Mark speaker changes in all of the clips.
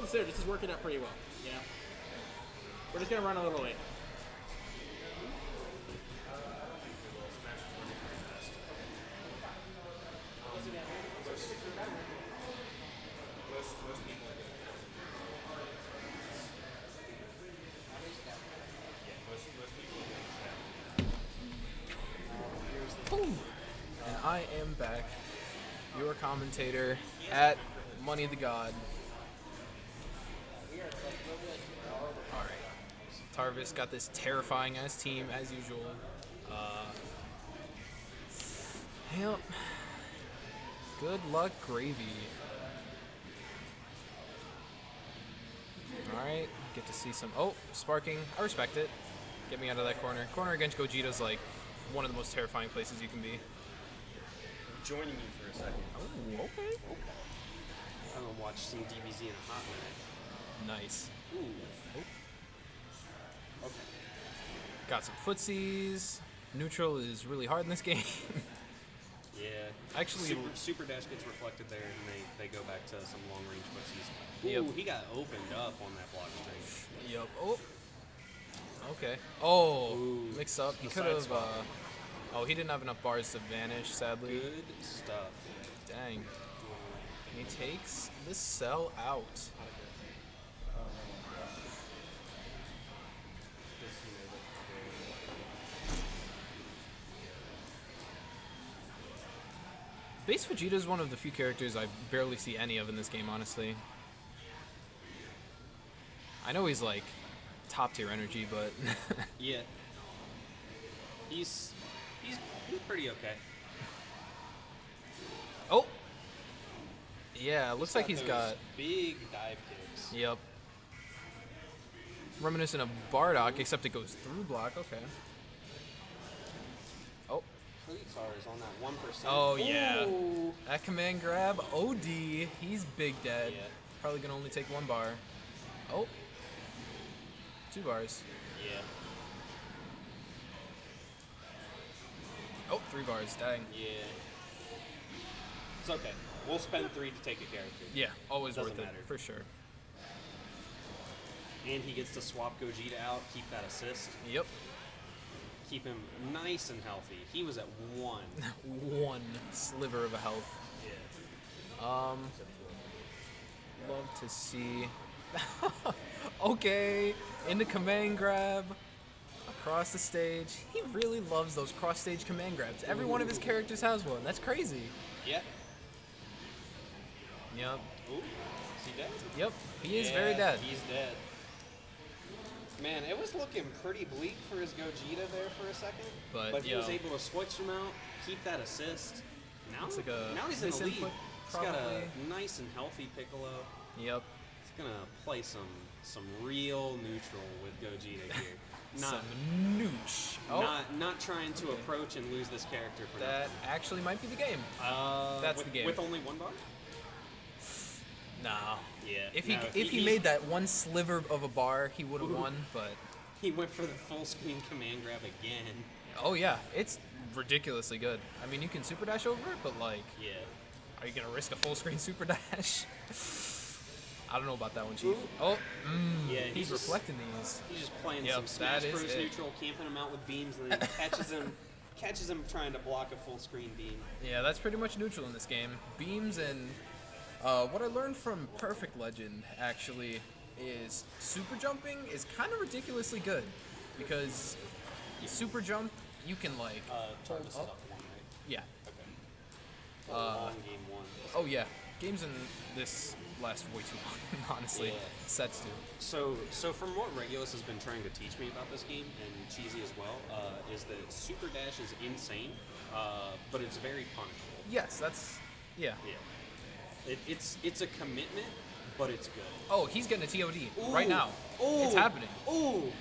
Speaker 1: considered, this is working out pretty well. Yeah. We're just gonna run a little late.
Speaker 2: And I am back, your commentator at Money the God. Alright. Tarvis got this terrifying ass team as usual. Yep. Good luck, gravy. Alright, get to see some. Oh, sparking. I respect it. Get me out of that corner. Corner against Gogeta's like one of the most terrifying places you can be.
Speaker 3: Joining you for a second.
Speaker 2: Oh, okay.
Speaker 3: I haven't watched some DBZ in a hot minute.
Speaker 2: Nice.
Speaker 3: Ooh. Okay.
Speaker 2: Got some footsies. Neutral is really hard in this game.
Speaker 3: Yeah.
Speaker 2: Actually,
Speaker 3: Super Dash gets reflected there, and they go back to some long range footsies. Ooh,
Speaker 2: Yep.
Speaker 3: he got opened up on that block string.
Speaker 2: Yep. Oh. Okay. Oh,
Speaker 3: Ooh,
Speaker 2: mix up. He
Speaker 3: the
Speaker 2: could
Speaker 3: side
Speaker 2: have.
Speaker 3: swap.
Speaker 2: Oh, he didn't have enough bars to vanish, sadly.
Speaker 3: Good stuff.
Speaker 2: Dang. And he takes the cell out. Base Vegeta is one of the few characters I barely see any of in this game, honestly. I know he's like top tier energy, but
Speaker 3: Yeah. He's pretty okay.
Speaker 2: oh, yeah, looks like he's
Speaker 3: those
Speaker 2: got.
Speaker 3: big dive kicks.
Speaker 2: Yep. Reminiscent of Bardock, except it goes through block. Okay. Oh.
Speaker 3: HoodieTar is on that 1%.
Speaker 2: Oh, yeah.
Speaker 3: Ooh.
Speaker 2: That command grab, OD. He's big dead.
Speaker 3: Yeah.
Speaker 2: Probably gonna only take 1 bar. Oh. 2 bars.
Speaker 3: Yeah.
Speaker 2: Oh, 3 bars. Dang.
Speaker 3: Yeah. It's okay. We'll spend 3 to take a character.
Speaker 2: Yeah, always
Speaker 3: Doesn't
Speaker 2: worth it,
Speaker 3: matter.
Speaker 2: for sure.
Speaker 3: And he gets to swap Gogeta out, keep that assist,
Speaker 2: Yep.
Speaker 3: keep him nice and healthy. He was at 1.
Speaker 2: 1 sliver of a health.
Speaker 3: Yeah.
Speaker 2: Love to see. Okay, into command grab. Across the stage. He really loves those cross-stage command grabs. Every one of his characters has one. That's crazy.
Speaker 3: Yeah.
Speaker 2: Yep.
Speaker 3: Ooh. Is he dead?
Speaker 2: Yep. He is very dead.
Speaker 3: He's dead. Man, it was looking pretty bleak for his Gogeta there for a second.
Speaker 2: But,
Speaker 3: he was
Speaker 2: yo.
Speaker 3: able to switch him out, keep that assist. Now,
Speaker 2: It's like a
Speaker 3: now he's in the lead.
Speaker 2: misinput,
Speaker 3: He's got
Speaker 2: probably.
Speaker 3: a nice and healthy Piccolo.
Speaker 2: Yep.
Speaker 3: He's gonna play some real neutral with Gogeta here. Not
Speaker 2: Some nooch. Oh,
Speaker 3: not trying to approach and lose this character for
Speaker 2: that actually might be the game.
Speaker 3: nothing.
Speaker 2: that's
Speaker 3: with,
Speaker 2: the game.
Speaker 3: With only 1 bar?
Speaker 2: No.
Speaker 3: Yeah.
Speaker 2: If
Speaker 3: no,
Speaker 2: he made that 1 sliver of a bar, he would have
Speaker 3: Ooh.
Speaker 2: won. But
Speaker 3: He went for the full screen command grab again.
Speaker 2: oh yeah, it's ridiculously good. I mean, you can super dash over it, but like,
Speaker 3: Yeah.
Speaker 2: are you gonna risk a full screen super dash? I don't know about that one, Chief. Oh,
Speaker 3: Yeah,
Speaker 2: he's reflecting these.
Speaker 3: He's just playing
Speaker 2: Yep,
Speaker 3: some Smash
Speaker 2: that is
Speaker 3: Bros.
Speaker 2: it.
Speaker 3: neutral, camping him out with beams, and then catches him trying to block a full screen beam.
Speaker 2: Yeah, that's pretty much neutral in this game. Beams and what I learned from Perfect Legend actually is super jumping is kind of ridiculously good because super jump you can like
Speaker 3: Tarvis is
Speaker 2: up.
Speaker 3: up 1, right?
Speaker 2: Yeah.
Speaker 3: Okay. Long game 1.
Speaker 2: Oh yeah. Games in this last way too long, honestly.
Speaker 3: Yeah.
Speaker 2: Sets do.
Speaker 3: So from what Regulus has been trying to teach me about this game, and Cheesy as well, is that Super Dash is insane, but it's very punishable.
Speaker 2: Yes, that's yeah.
Speaker 3: Yeah. It's a commitment, but it's good.
Speaker 2: Oh, he's getting a TOD
Speaker 3: Ooh.
Speaker 2: right now.
Speaker 3: Ooh.
Speaker 2: It's happening.
Speaker 3: Ooh.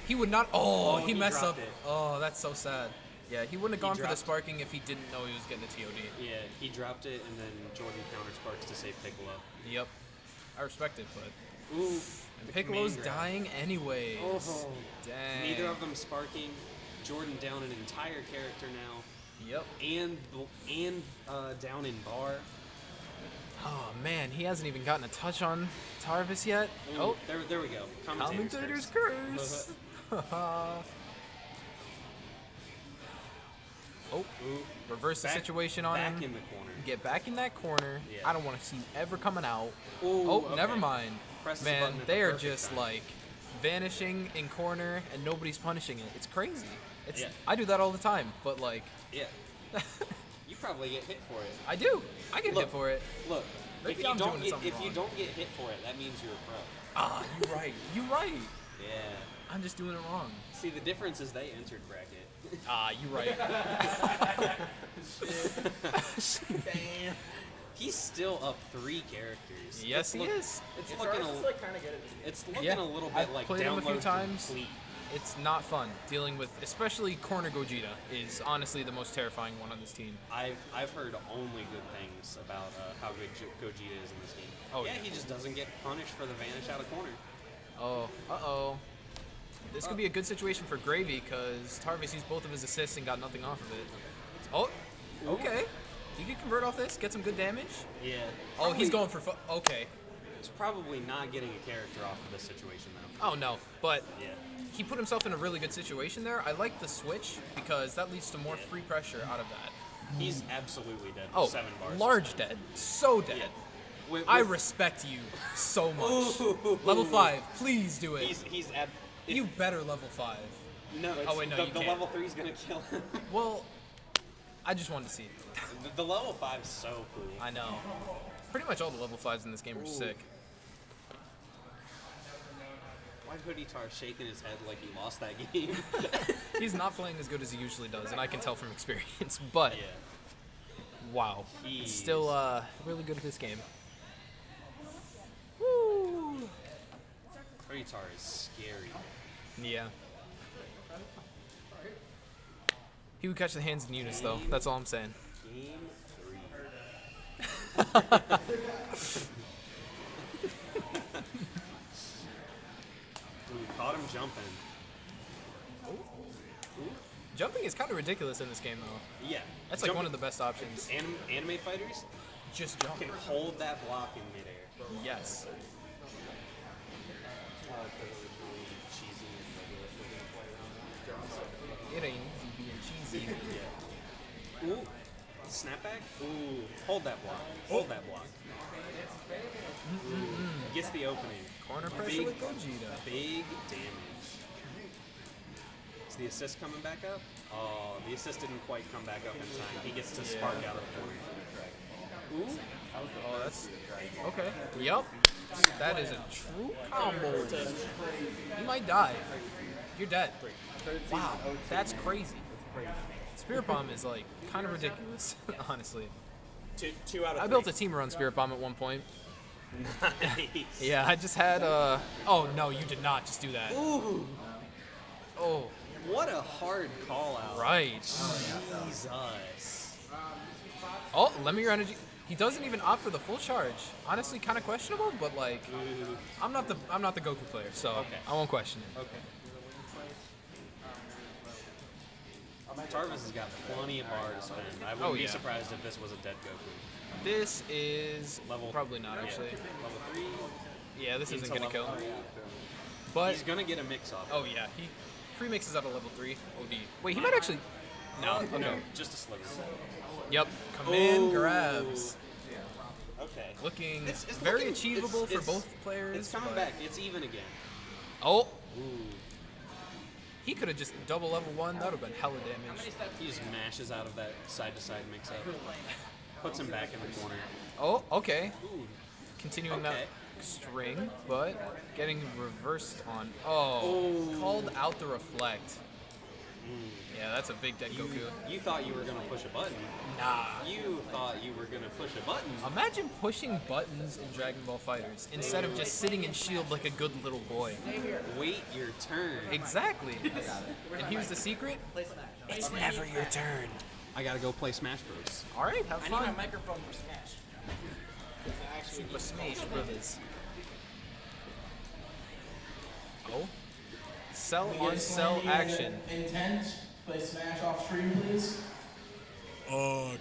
Speaker 2: He would not. Oh,
Speaker 3: Oh,
Speaker 2: he
Speaker 3: he
Speaker 2: messed up.
Speaker 3: dropped it.
Speaker 2: Oh, that's so sad. Yeah, he wouldn't have gone for the
Speaker 3: dropped-
Speaker 2: sparking if he didn't know he was getting a TOD.
Speaker 3: Yeah, he dropped it, and then Jordan counter sparks to save Piccolo.
Speaker 2: Yep. I respect it, but
Speaker 3: Ooh.
Speaker 2: and
Speaker 3: the
Speaker 2: Piccolo's
Speaker 3: command grab.
Speaker 2: dying anyways.
Speaker 3: Oh.
Speaker 2: Dang.
Speaker 3: Neither of them sparking. Jordan down an entire character now,
Speaker 2: Yep.
Speaker 3: and down in bar.
Speaker 2: Oh man, he hasn't even gotten a touch on Tarvis yet.
Speaker 3: Ooh,
Speaker 2: Oh,
Speaker 3: there we go.
Speaker 2: commentator's curse. Oh,
Speaker 3: Ooh.
Speaker 2: reverse the situation on
Speaker 3: back
Speaker 2: him.
Speaker 3: in the corner.
Speaker 2: Get back in that corner.
Speaker 3: Yeah.
Speaker 2: I don't want to see you ever coming out.
Speaker 3: Ooh,
Speaker 2: Oh,
Speaker 3: okay.
Speaker 2: never mind.
Speaker 3: Presses the
Speaker 2: Man,
Speaker 3: button at the
Speaker 2: they are
Speaker 3: perfect
Speaker 2: just
Speaker 3: time.
Speaker 2: like vanishing in corner and nobody's punishing it. It's crazy. It's
Speaker 3: Yeah.
Speaker 2: I do that all the time, but like
Speaker 3: Yeah. You probably get hit for it.
Speaker 2: I do. I get
Speaker 3: Look,
Speaker 2: hit for it.
Speaker 3: Look,
Speaker 2: Maybe
Speaker 3: if you
Speaker 2: I'm
Speaker 3: don't
Speaker 2: doing
Speaker 3: get
Speaker 2: something
Speaker 3: if you
Speaker 2: wrong.
Speaker 3: don't get hit for it, that means you're a pro.
Speaker 2: Ah, you're right. You're right.
Speaker 3: Yeah.
Speaker 2: I'm just doing it wrong.
Speaker 3: See, the difference is they entered bracket.
Speaker 2: Ah, you're right.
Speaker 3: He's still up 3 characters.
Speaker 2: Yes, he is.
Speaker 3: It's looking
Speaker 1: Tarvis
Speaker 3: a,
Speaker 1: is like kind of good at this game.
Speaker 3: it's looking
Speaker 2: Yeah,
Speaker 3: a little bit
Speaker 2: I've
Speaker 3: like
Speaker 2: played him a few
Speaker 3: download
Speaker 2: times.
Speaker 3: complete.
Speaker 2: It's not fun dealing with, especially corner Gogeta is honestly the most terrifying one on this team.
Speaker 3: I've heard only good things about how good Gogeta is in this game.
Speaker 2: Oh,
Speaker 3: yeah,
Speaker 2: yeah.
Speaker 3: he just doesn't get punished for the vanish out of corner.
Speaker 2: Oh, uh-oh. This could be a good situation for Gravy because Tarvis used both of his assists and got nothing off of it. Oh, okay. You can convert off this, get some good damage.
Speaker 3: Yeah.
Speaker 2: Oh, he's going for okay.
Speaker 3: He's probably not getting a character off of this situation though.
Speaker 2: Oh no, but
Speaker 3: Yeah.
Speaker 2: he put himself in a really good situation there. I like the switch because that leads to more free pressure out of that.
Speaker 3: He's absolutely dead.
Speaker 2: Oh,
Speaker 3: 7 bars.
Speaker 2: large dead. So dead.
Speaker 3: Yeah. With-
Speaker 2: I
Speaker 3: with-
Speaker 2: respect you so much.
Speaker 3: Ooh.
Speaker 2: Level 5, please do it.
Speaker 3: He's at.
Speaker 2: You better level 5.
Speaker 3: No, it's,
Speaker 2: Oh, wait, no,
Speaker 3: the,
Speaker 2: you
Speaker 3: the
Speaker 2: can't.
Speaker 3: level 3 is gonna kill him.
Speaker 2: Well, I just wanted to see it.
Speaker 3: the level 5 is so cool.
Speaker 2: I know. Pretty much all the level 5s in this game are
Speaker 3: Ooh.
Speaker 2: sick.
Speaker 3: Why HoodieTar shaking his head like he lost that game?
Speaker 2: He's not playing as good as he usually does, and I can tell from experience. But
Speaker 3: Yeah.
Speaker 2: wow,
Speaker 3: He's-
Speaker 2: still really good at this game. Woo!
Speaker 3: HoodieTar is scary.
Speaker 2: Yeah. He would catch the hands in units, though. That's all I'm saying.
Speaker 3: Game 3. Ooh, caught him jumping.
Speaker 2: Jumping is kind of ridiculous in this game, though.
Speaker 3: Yeah.
Speaker 2: That's like one of the best options.
Speaker 3: Anime fighters
Speaker 2: Just jump.
Speaker 3: can hold that block in midair.
Speaker 2: Yes.
Speaker 3: Cheesy and regular.
Speaker 2: It ain't easy being cheesy.
Speaker 3: Yeah. Ooh. Snapback? Ooh. Hold that block. Hold that block. Gets the opening.
Speaker 2: Corner pressure
Speaker 3: Big-
Speaker 2: with Gogeta.
Speaker 3: Big damage. Is the assist coming back up? Oh, the assist didn't quite come back up in time. He gets to spark out of the corner. Ooh.
Speaker 2: Oh, that's okay. Yep. That is a true combo. You might die. You're dead. Wow, that's crazy. Spirit Bomb is like kind of ridiculous, honestly.
Speaker 1: Two out of
Speaker 2: I built a team around Spirit Bomb at one point.
Speaker 3: Nice.
Speaker 2: Yeah, I just had oh no, you did not just do that.
Speaker 3: Ooh.
Speaker 2: Oh,
Speaker 3: What a hard call out.
Speaker 2: right.
Speaker 3: Jesus.
Speaker 2: Oh, let me your energy. He doesn't even opt for the full charge. Honestly, kind of questionable, but like,
Speaker 3: Ooh.
Speaker 2: I'm not the Goku player, so
Speaker 3: Okay.
Speaker 2: I won't question it.
Speaker 3: Okay. Tarvis has got plenty of bar to spend. I wouldn't be
Speaker 2: yeah.
Speaker 3: surprised if this was a dead Goku.
Speaker 2: This is
Speaker 3: Level
Speaker 2: probably not
Speaker 3: yeah.
Speaker 2: actually.
Speaker 3: Level 3.
Speaker 2: Yeah, this isn't
Speaker 3: into
Speaker 2: gonna kill.
Speaker 3: level 3.
Speaker 2: But
Speaker 3: He's gonna get a mix off.
Speaker 2: oh yeah, he free mixes out of level 3. OD. Wait, he might actually. No. Okay.
Speaker 3: No, just a sliver.
Speaker 2: Yep. Command
Speaker 3: Oh.
Speaker 2: grabs.
Speaker 3: Okay.
Speaker 2: Looking
Speaker 3: It's
Speaker 2: very
Speaker 3: looking-
Speaker 2: achievable
Speaker 3: it's-
Speaker 2: for both players.
Speaker 3: It's coming
Speaker 2: but-
Speaker 3: back. It's even again.
Speaker 2: Oh,
Speaker 3: Ooh.
Speaker 2: he could have just double level 1. That would have been hella damage.
Speaker 3: He just mashes out of that side-to-side mix-up. Puts him back in the corner.
Speaker 2: Oh, okay.
Speaker 3: Ooh.
Speaker 2: Continuing
Speaker 3: Okay.
Speaker 2: that string, but getting reversed on. Oh, called out the reflect. Yeah, that's a big dead Goku.
Speaker 3: You thought you were gonna push a button.
Speaker 2: Nah.
Speaker 3: You thought you were gonna push a button.
Speaker 2: Imagine pushing buttons in Dragon Ball Fighters instead of just sitting in shield like a good little boy.
Speaker 3: Wait your turn.
Speaker 2: Exactly. And here's the secret. It's never your turn.
Speaker 3: I gotta go play Smash Bros.
Speaker 2: All right, have
Speaker 1: I need my
Speaker 2: fun.
Speaker 1: microphone for Smash.
Speaker 2: Super Smash Brothers. Oh. Cell on cell action.
Speaker 4: Intent. Play Smash off stream, please.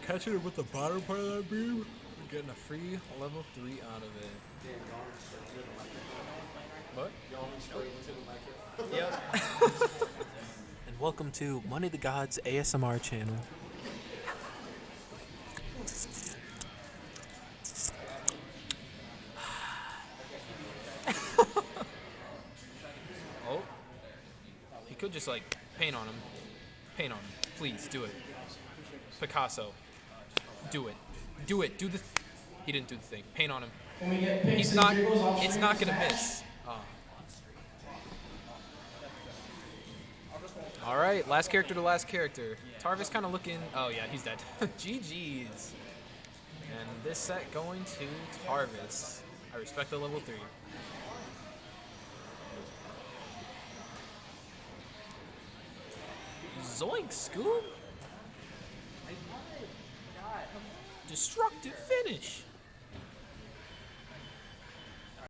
Speaker 2: Catching it with the bottom part of that beam? Getting a free level 3 out of it. What? Yep. And welcome to Money the Gods ASMR channel. Oh. He could just like paint on him. Paint on him. Please do it. Picasso. Do it. Do it. Do the. He didn't do the thing. Paint on him. He's not. It's not gonna miss. All right, last character to last character. Tarvis kind of looking. Oh yeah, he's dead. GG's. And this set going to Tarvis. I respect the level 3. Zoink, Scoob. Destructive finish.